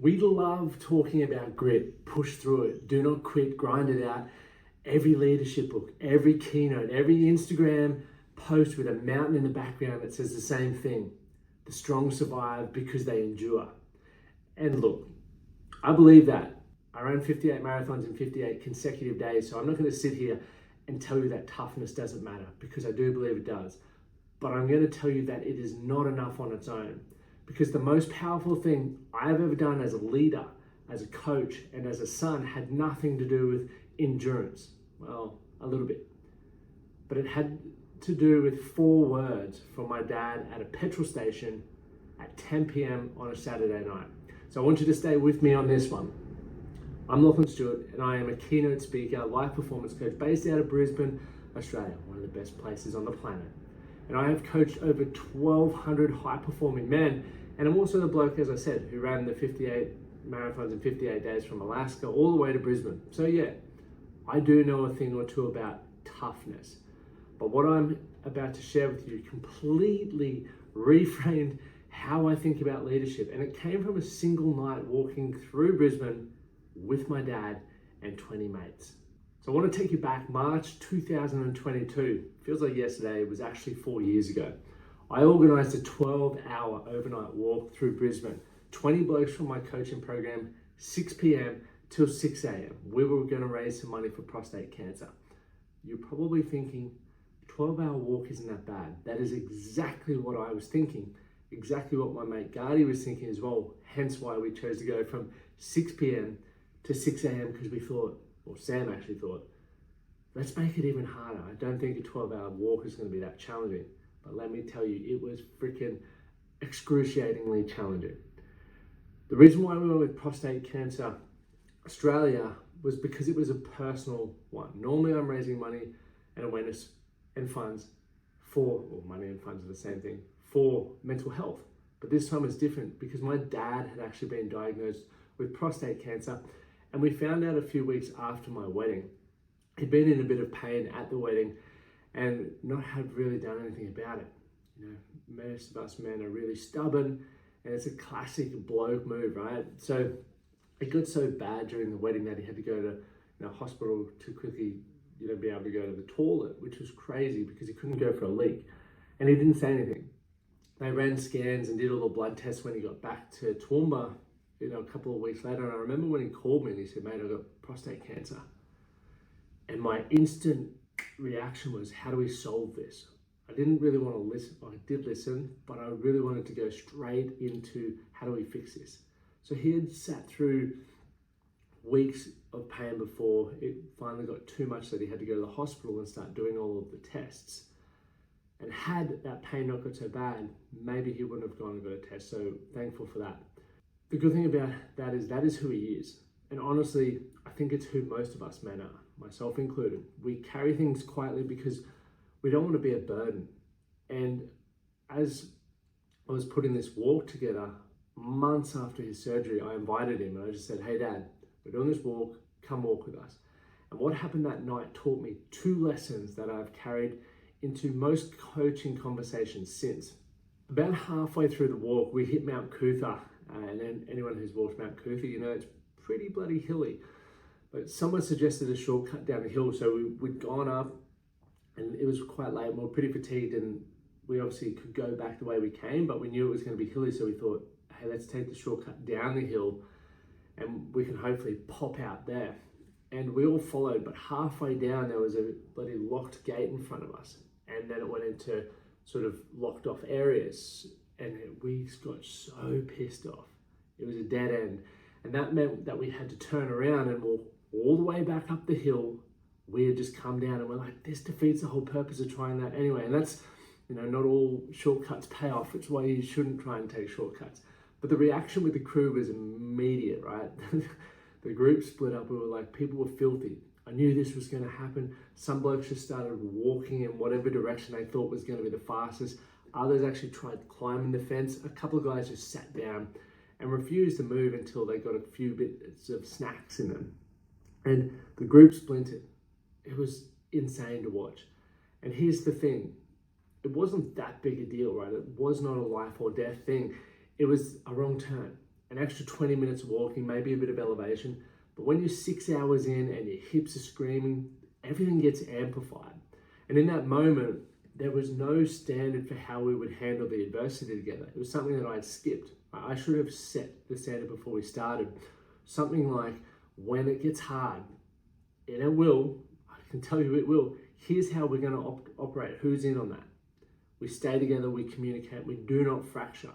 We love talking about grit, push through it, do not quit, grind it out. Every leadership book, every keynote, every Instagram post with a mountain in the background that says the same thing. The strong survive because they endure. And look, I believe that. I ran 58 marathons in 58 consecutive days, so I'm not going to sit here and tell you that toughness doesn't matter, because I do believe it does. But I'm going to tell you that it is not enough on its own, because the most powerful thing I've ever done as a leader, as a coach, and as a son had nothing to do with endurance. Well, a little bit. But it had to do with 4 words from my dad at a petrol station at 10 p.m. on a Saturday night. So I want you to stay with me on this one. I'm Lachlan Stuart, and I am a keynote speaker, life performance coach based out of Brisbane, Australia, one of the best places on the planet. And I have coached over 1,200 high-performing men, and I'm also the bloke, as I said, who ran the 58 marathons in 58 days from Alaska all the way to Brisbane. So yeah, I do know a thing or two about toughness. But what I'm about to share with you completely reframed how I think about leadership. And it came from a single night walking through Brisbane with my dad and 20 mates. So I want to take you back March 2022. Feels like yesterday, it was actually 4 years ago. I organized a 12-hour overnight walk through Brisbane. 20 blokes from my coaching program, 6 p.m. till 6 a.m. We were going to raise some money for prostate cancer. You're probably thinking, 12-hour walk isn't that bad. That is exactly what I was thinking. Exactly what my mate Gardy was thinking as well. Hence why we chose to go from 6 p.m. to 6 a.m. because we thought, or Sam actually thought, let's make it even harder. I don't think a 12-hour walk is going to be that challenging. But let me tell you, it was freaking excruciatingly challenging. The reason why we went with Prostate Cancer Australia was because it was a personal one. Normally I'm raising money and awareness and funds for, or money and funds are the same thing, for mental health. But this time it's different because my dad had actually been diagnosed with prostate cancer, and we found out a few weeks after my wedding. He'd been in a bit of pain at the wedding and not had really done anything about it. You know, most of us men are really stubborn, and it's a classic bloke move, right? So it got so bad during the wedding that he had to go to hospital to quickly be able to go to the toilet, which was crazy because he couldn't go for a leak. And he didn't say anything. They ran scans and did all the blood tests when he got back to Toowoomba, a couple of weeks later. And I remember when he called me and he said, mate, I've got prostate cancer. And my instant reaction was, how do we solve this? I didn't really want to listen. I did listen, but I really wanted to go straight into how do we fix this? So he had sat through weeks of pain before it finally got too much that he had to go to the hospital and start doing all of the tests. And had that pain not got so bad, maybe he wouldn't have gone and got a test. So thankful for that. The good thing about that is who he is. And honestly, I think it's who most of us men are, myself included. We carry things quietly because we don't want to be a burden. And as I was putting this walk together, months after his surgery, I invited him and I just said, hey Dad, we're doing this walk, come walk with us. And what happened that night taught me 2 lessons that I've carried into most coaching conversations since. About halfway through the walk, we hit Mount Cootha, and then anyone who's walked Mount Cootha, it's pretty bloody hilly. But someone suggested a shortcut down the hill, so we'd gone up, and it was quite late, and we were pretty fatigued, and we obviously could go back the way we came, but we knew it was going to be hilly, so we thought, hey, let's take the shortcut down the hill, and we can hopefully pop out there. And we all followed, but halfway down, there was a bloody locked gate in front of us. And then it went into sort of locked off areas, and we got so pissed off. It was a dead end. And that meant that we had to turn around and walk all the way back up the hill. We had just come down and we're like, this defeats the whole purpose of trying that anyway. And that's, not all shortcuts pay off. It's why you shouldn't try and take shortcuts. But the reaction with the crew was immediate, right? The group split up. We were like, people were filthy. I knew this was going to happen. Some blokes just started walking in whatever direction they thought was going to be the fastest. Others actually tried climbing the fence. A couple of guys just sat down and refused to move until they got a few bits of snacks in them. And the group splintered. It was insane to watch. And here's the thing. It wasn't that big a deal, right? It was not a life or death thing. It was a wrong turn. an extra 20 minutes of walking, maybe a bit of elevation. But when you're 6 hours in and your hips are screaming, everything gets amplified. And in that moment, there was no standard for how we would handle the adversity together. It was something that I'd skipped. I should have set the standard before we started. Something like, when it gets hard, and it will, I can tell you it will, here's how we're going to operate. Who's in on that? We stay together, we communicate, we do not fracture.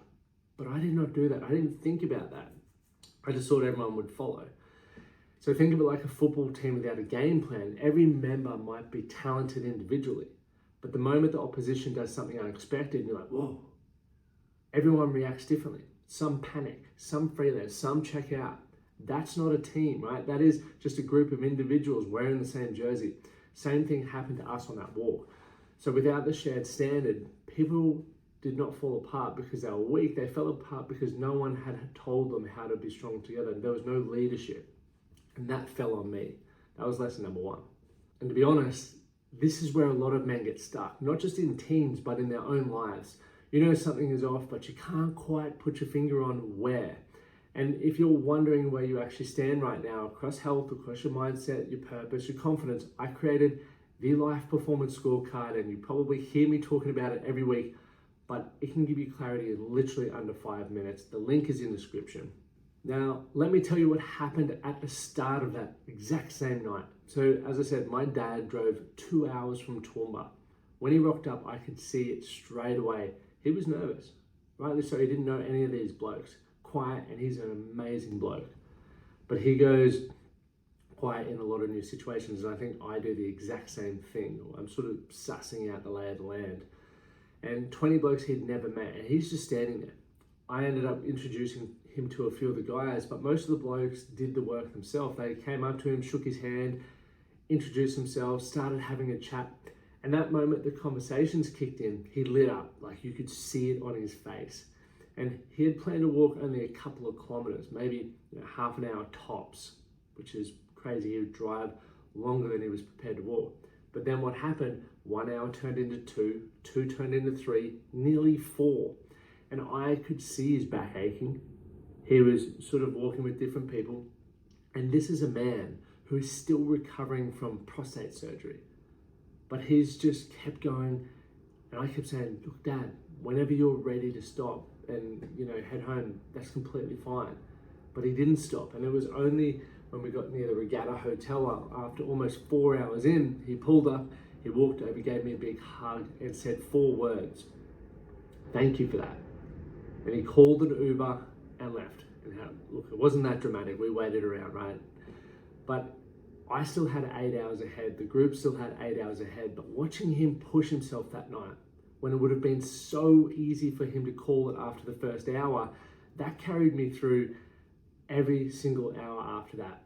But I did not do that. I didn't think about that. I just thought everyone would follow. So think of it like a football team without a game plan. Every member might be talented individually, but the moment the opposition does something unexpected, and you're like, whoa, everyone reacts differently. Some panic, some freelance, some check out. That's not a team, right? That is just a group of individuals wearing the same jersey. Same thing happened to us on that walk. So without the shared standard, people did not fall apart because they were weak. They fell apart because no one had told them how to be strong together. There was no leadership. And that fell on me. That was lesson number one. And to be honest, this is where a lot of men get stuck, not just in teams, but in their own lives. You know something is off, but you can't quite put your finger on where. And if you're wondering where you actually stand right now across health, across your mindset, your purpose, your confidence, I created the Life Performance Scorecard, and you probably hear me talking about it every week, but it can give you clarity in literally under 5 minutes. The link is in the description. Now, let me tell you what happened at the start of that exact same night. So, as I said, my dad drove 2 hours from Toowoomba. When he rocked up, I could see it straight away. He was nervous, rightly so. He didn't know any of these blokes. Quiet, and he's an amazing bloke. But he goes quiet in a lot of new situations, and I think I do the exact same thing. I'm sort of sussing out the lay of the land. And 20 blokes he'd never met, and he's just standing there. I ended up introducing him to a few of the guys, but most of the blokes did the work themselves. They came up to him, shook his hand, introduced themselves, started having a chat. And that moment the conversations kicked in, he lit up, like you could see it on his face. And he had planned to walk only a couple of kilometers, maybe half an hour tops, which is crazy. He would drive longer than he was prepared to walk. But then what happened, 1 hour turned into 2, 2 turned into 3, nearly 4. And I could see his back aching. He was sort of walking with different people. And this is a man who is still recovering from prostate surgery. But he's just kept going. And I kept saying, look, Dad, whenever you're ready to stop and, head home, that's completely fine. But he didn't stop. And it was only when we got near the Regatta Hotel, after almost 4 hours in, he pulled up, he walked over, gave me a big hug and said 4 words. Thank you for that. And he called an Uber and left. And look, it wasn't that dramatic. We waited around, right? But I still had 8 hours ahead. The group still had 8 hours ahead. But watching him push himself that night, when it would have been so easy for him to call it after the first hour, that carried me through every single hour after that.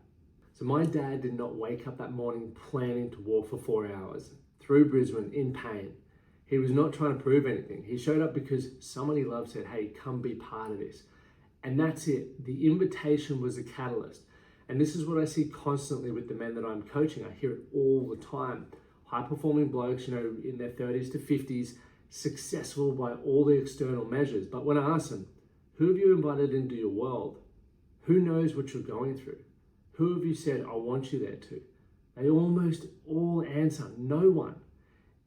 So my dad did not wake up that morning planning to walk for 4 hours through Brisbane in pain. He was not trying to prove anything. He showed up because someone he loved said, hey, come be part of this. And that's it. The invitation was the catalyst. And this is what I see constantly with the men that I'm coaching. I hear it all the time. High-performing blokes, in their 30s to 50s, successful by all the external measures. But when I ask them, who have you invited into your world? Who knows what you're going through? Who have you said, I want you there to? They almost all answer, no one.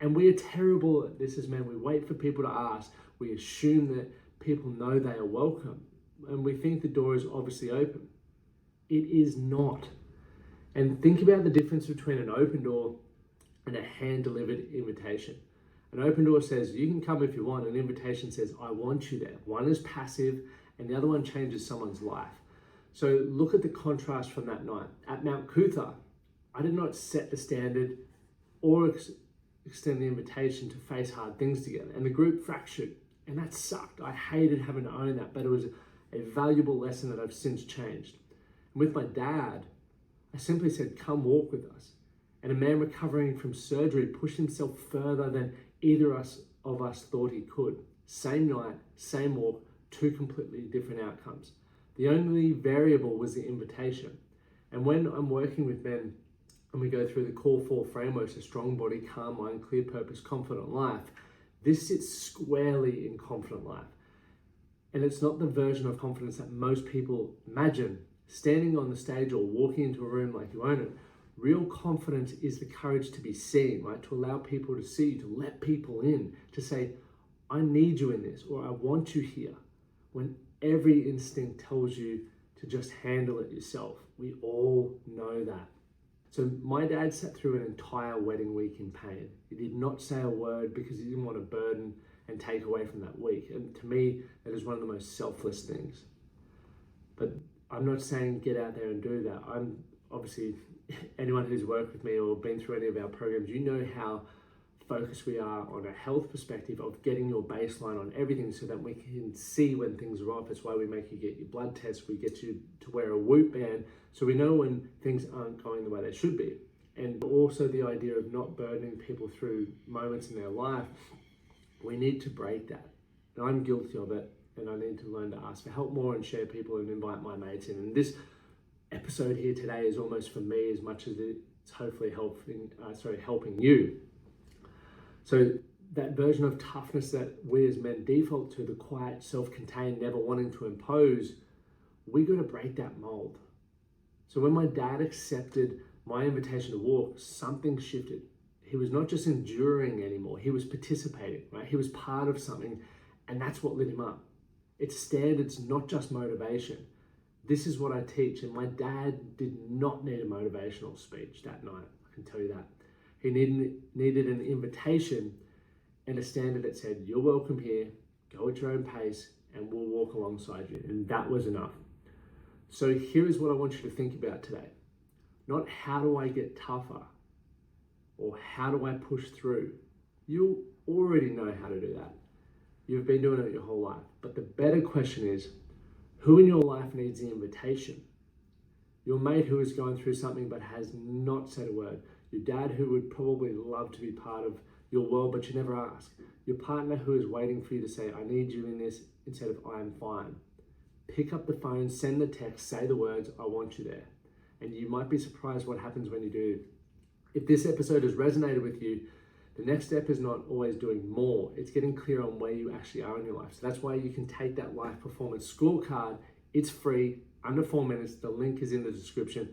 And we are terrible at this as men. We wait for people to ask. We assume that people know they are welcome. And we think the door is obviously open. It is not. And think about the difference between an open door and a hand-delivered invitation. An open door says, you can come if you want. An invitation says, I want you there. One is passive and the other one changes someone's life. So look at the contrast from that night. At Mount Cootha, I did not set the standard or extend the invitation to face hard things together. And the group fractured. And that sucked. I hated having to own that, but it was a valuable lesson that I've since changed. And with my dad, I simply said, come walk with us. And a man recovering from surgery pushed himself further than either of us thought he could. Same night, same walk, 2 completely different outcomes. The only variable was the invitation. And when I'm working with men and we go through the core 4 frameworks, a strong body, calm mind, clear purpose, confident life, this sits squarely in confident life. And it's not the version of confidence that most people imagine. Standing on the stage or walking into a room like you own it. Real confidence is the courage to be seen, right? To allow people to see you, to let people in, to say, I need you in this, or I want you here. When every instinct tells you to just handle it yourself. We all know that. So my dad sat through an entire wedding week in pain. He did not say a word because he didn't want to burden and take away from that week. And to me, that is one of the most selfless things. But I'm not saying get out there and do that. I'm obviously, anyone who's worked with me or been through any of our programs, you know how focused we are on a health perspective of getting your baseline on everything so that we can see when things are off. It's why we make you get your blood tests. We get you to wear a Whoop band so we know when things aren't going the way they should be. And also the idea of not burdening people through moments in their life. We need to break that. And I'm guilty of it, and I need to learn to ask for help more and share people and invite my mates in. And this episode here today is almost for me as much as it's hopefully helping you. So that version of toughness that we as men default to, the quiet, self-contained, never wanting to impose, we got to break that mold. So when my dad accepted my invitation to walk, something shifted. He was not just enduring anymore, he was participating, right? He was part of something, and that's what lit him up. It's standards, not just motivation. This is what I teach, and my dad did not need a motivational speech that night, I can tell you that. He needed an invitation and a standard that said, you're welcome here, go at your own pace, and we'll walk alongside you. And that was enough. So here is what I want you to think about today. Not how do I get tougher or how do I push through. You already know how to do that. You've been doing it your whole life. But the better question is, who in your life needs the invitation? Your mate who is going through something but has not said a word. Your dad who would probably love to be part of your world but you never ask. Your partner who is waiting for you to say, I need you in this, instead of I'm fine. Pick up the phone, send the text, say the words, I want you there. And you might be surprised what happens when you do. If this episode has resonated with you, the next step is not always doing more. It's getting clear on where you actually are in your life. So that's why you can take that life performance scorecard. It's free, under 4 minutes. The link is in the description.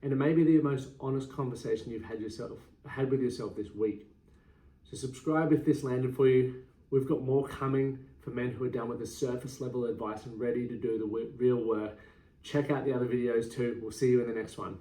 And it may be the most honest conversation you've had with yourself this week. So subscribe if this landed for you. We've got more coming for men who are done with the surface level advice and ready to do the real work. Check out the other videos too. We'll see you in the next one.